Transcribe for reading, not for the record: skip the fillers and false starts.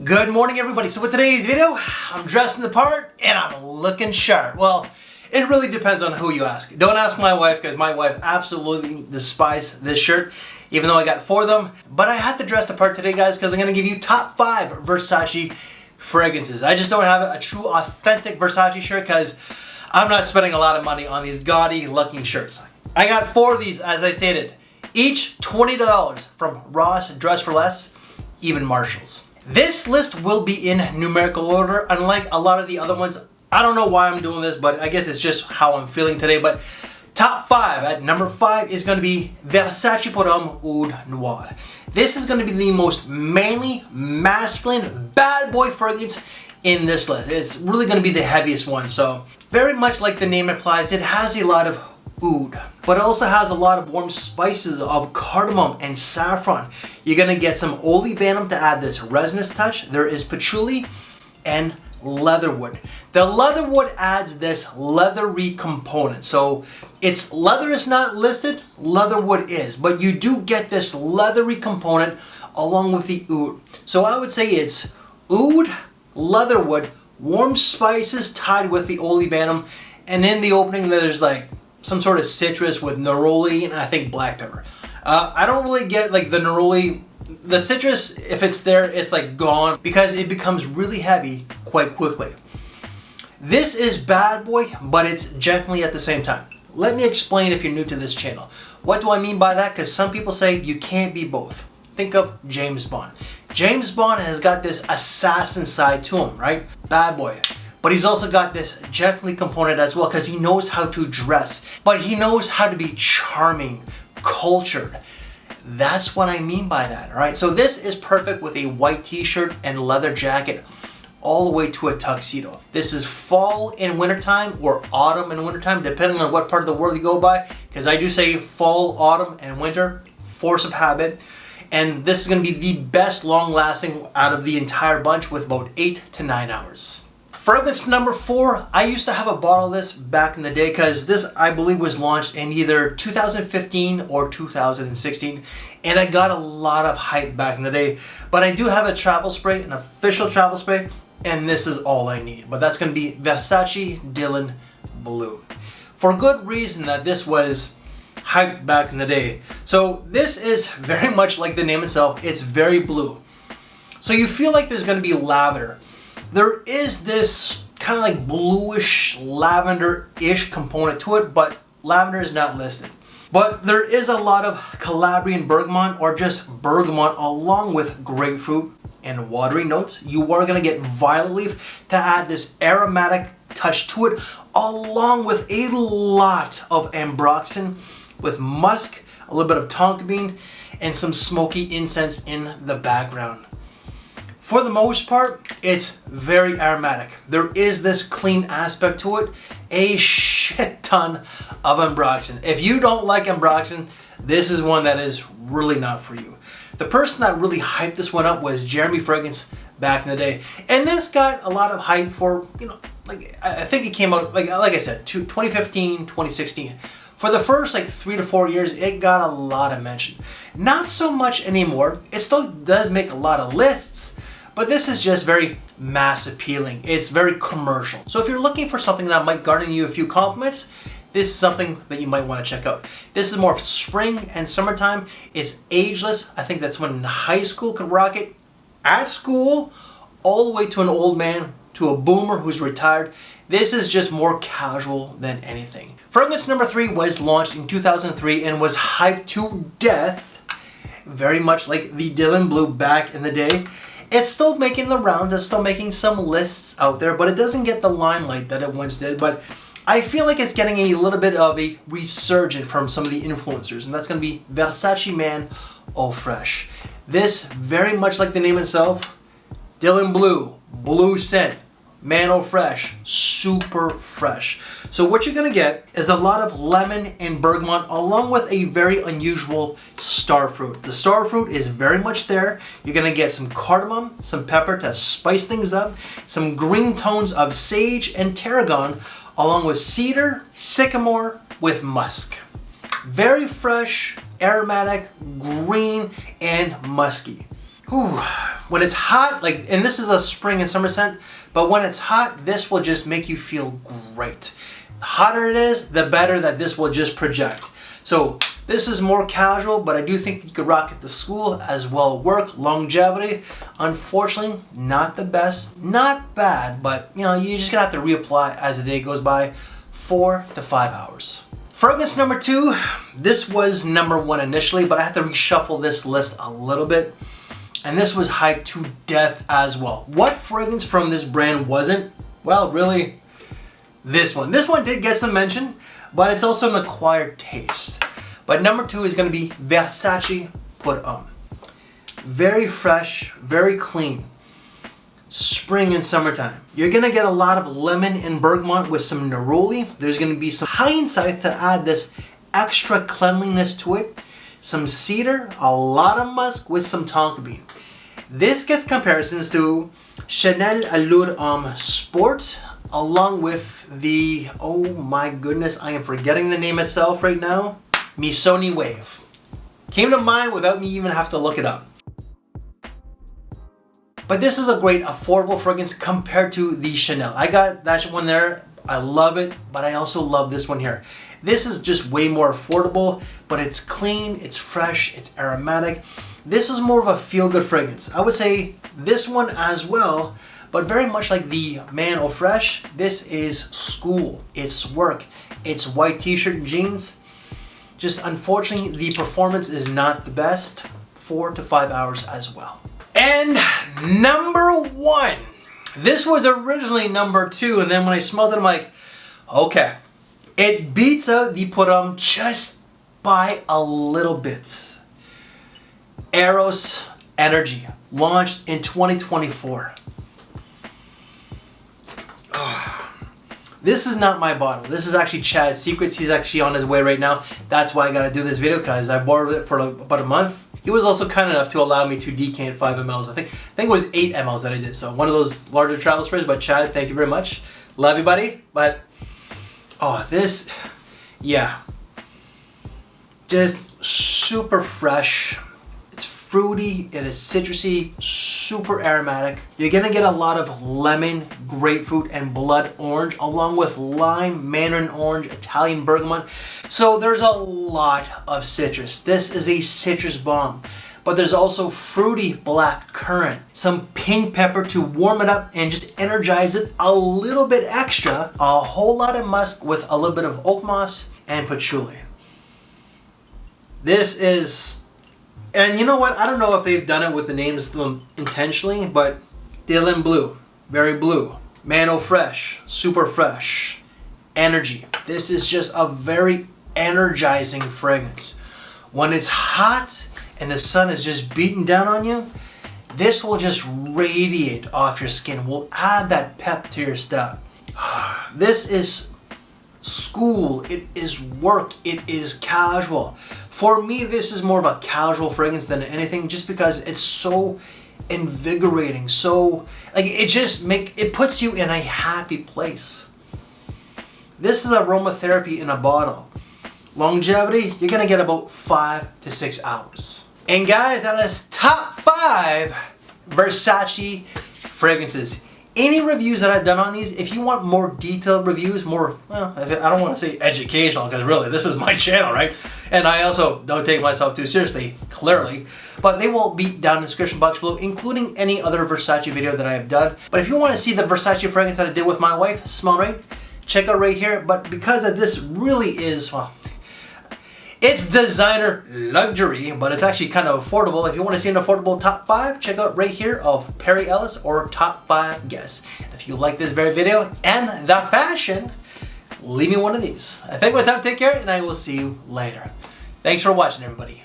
Good morning, everybody. So with today's video, I'm dressing the part and I'm looking sharp. Well, it really depends on who you ask. Don't ask my wife, because my wife absolutely despises this shirt, even though I got 4 of them. But I had to dress the part today, guys, because I'm going to give you top 5 Versace fragrances. I just don't have a true authentic Versace shirt because I'm not spending a lot of money on these gaudy looking shirts. I got 4 of these, as I stated, each $20 from Ross, Dress for Less, even Marshalls. This list will be in numerical order, unlike a lot of the other ones. I don't know why I'm doing this, but I guess it's just how I'm feeling today. But top 5, at number 5 is going to be Versace Pour Homme Oud Noir. This is going to be the most manly, masculine, bad boy fragrance in this list. It's really going to be the heaviest one. So very much like the name implies, it has a lot of oud, but it also has a lot of warm spices of cardamom and saffron. You're gonna get some olibanum to add this resinous touch. There is patchouli and leatherwood. The leatherwood adds this leathery component. So it's leather is not listed, leatherwood is, but you do get this leathery component along with the oud. So I would say it's oud, leatherwood, warm spices tied with the olibanum, and in the opening there's like some sort of citrus with neroli and I think black pepper. I don't really get like the neroli. The citrus, if it's there, it's like gone because it becomes really heavy quite quickly. This is bad boy, but it's gently at the same time. Let me explain if you're new to this channel. What do I mean by that? Because some people say you can't be both. Think of James Bond. James Bond has got this assassin side to him, right? Bad boy. But he's also got this gently component as well because he knows how to dress. But he knows how to be charming, cultured. That's what I mean by that, all right? So this is perfect with a white t-shirt and leather jacket all the way to a tuxedo. This is fall and wintertime or autumn and wintertime, depending on what part of the world you go by, because I do say fall, autumn, and winter, force of habit. And this is gonna be the best long lasting out of the entire bunch with about 8 to 9 hours. Fragrance number 4, I used to have a bottle of this back in the day because this, I believe, was launched in either 2015 or 2016, and I got a lot of hype back in the day. But I do have a travel spray, an official travel spray, and this is all I need. But that's going to be Versace Dylan Blue. For good reason that this was hyped back in the day. So this is very much like the name itself, it's very blue. So you feel like there's going to be lavender. There is this kind of like bluish lavender-ish component to it, but lavender is not listed. But there is a lot of Calabrian bergamot or just bergamot along with grapefruit and watery notes. You are going to get violet leaf to add this aromatic touch to it, along with a lot of ambroxan with musk, a little bit of tonka bean, and some smoky incense in the background. For the most part, it's very aromatic. There is this clean aspect to it, a shit ton of ambroxan. If you don't like ambroxan, this is one that is really not for you. The person that really hyped this one up was Jeremy Fragrance back in the day. And this got a lot of hype for, you know, like I think it came out, like I said, 2015, 2016. For the first like 3 to 4 years, it got a lot of mention. Not so much anymore. It still does make a lot of lists, but this is just very mass appealing. It's very commercial. So if you're looking for something that might garner you a few compliments, this is something that you might want to check out. This is more spring and summertime. It's ageless. I think that's when high school could rock it. At school, all the way to an old man, to a boomer who's retired. This is just more casual than anything. Fragrance number 3 was launched in 2003 and was hyped to death, very much like the Dylan Blue back in the day. It's still making the rounds, it's still making some lists out there, but it doesn't get the limelight that it once did. But I feel like it's getting a little bit of a resurgence from some of the influencers, and that's going to be Versace Man Eau Fraiche. This, very much like the name itself, Dylan Blue, blue scent, Man Eau Fraiche, super fresh. So what you're gonna get is a lot of lemon and bergamot along with a very unusual star fruit. The star fruit is very much there. You're gonna get some cardamom, some pepper to spice things up, some green tones of sage and tarragon along with cedar, sycamore with musk. Very fresh, aromatic, green, and musky. Whew. When it's hot, like, and this is a spring and summer scent, but when it's hot, this will just make you feel great. The hotter it is, the better that this will just project. So this is more casual, but I do think you could rock it to school as well. Work, longevity, unfortunately, not the best. Not bad, but you know, you're just gonna have to reapply as the day goes by, 4 to 5 hours. Fragrance number 2, this was number 1 initially, but I had to reshuffle this list a little bit. And this was hyped to death as well. What fragrance from this brand wasn't? Well, really, this one. This one did get some mention, but it's also an acquired taste. But number 2 is gonna be Versace Put On. Very fresh, very clean. Spring and summertime. You're gonna get a lot of lemon and bergamot with some neroli. There's gonna be some hindsight to add this extra cleanliness to it. Some cedar, a lot of musk with some tonka bean. This gets comparisons to Chanel Allure Homme Sport, along with the, oh my goodness, I am forgetting the name itself right now, Missoni Wave. Came to mind without me even have to look it up. But this is a great affordable fragrance compared to the Chanel. I got that one there, I love it, but I also love this one here. This is just way more affordable, but it's clean, it's fresh, it's aromatic. This is more of a feel-good fragrance. I would say this one as well, but very much like the Man Eau Fresh, this is school, it's work, it's white t-shirt and jeans. Just unfortunately, the performance is not the best, 4 to 5 hours as well. And number 1, this was originally number 2, and then when I smelled it, I'm like, okay. It beats out the Put On just by a little bit. Eros Energy, launched in 2024. This is not my bottle. This is actually Chad's Secrets. He's actually on his way right now. That's why I gotta do this video, because I borrowed it for about a month. He was also kind enough to allow me to decant 5 mLs. I think it was 8 mLs that I did. So one of those larger travel sprays, but Chad, thank you very much. Love you, buddy. But oh, this, yeah. Just super fresh. It's fruity, it is citrusy, super aromatic. You're gonna get a lot of lemon, grapefruit, and blood orange, along with lime, mandarin orange, Italian bergamot. So there's a lot of citrus. This is a citrus bomb. But there's also fruity black currant, some pink pepper to warm it up and just energize it a little bit extra, a whole lot of musk with a little bit of oak moss and patchouli. This is, and you know what, I don't know if they've done it with the names intentionally, but Dylan Blue, very blue. Man Eau Fresh, super fresh. Energy. This is just a very energizing fragrance. When it's hot and the sun is just beating down on you, this will just radiate off your skin, will add that pep to your step. This is school, it is work, it is casual. For me, this is more of a casual fragrance than anything, just because it's so invigorating, so like it puts you in a happy place. This is aromatherapy in a bottle. Longevity, you're gonna get about 5 to 6 hours. And guys, that is top 5 Versace fragrances. Any reviews that I've done on these, if you want more detailed reviews, more, well, I don't want to say educational, because really, this is my channel, right? And I also don't take myself too seriously, clearly. But they will be down in the description box below, including any other Versace video that I have done. But if you want to see the Versace fragrance that I did with my wife, Smell Right, check out right here. But because of this really is, well, it's designer luxury, but it's actually kind of affordable. If you want to see an affordable top 5, check out right here of Perry Ellis or top 5 guests. And if you like this very video and the fashion, leave me one of these. I think my time, take care, and I will see you later. Thanks for watching, everybody.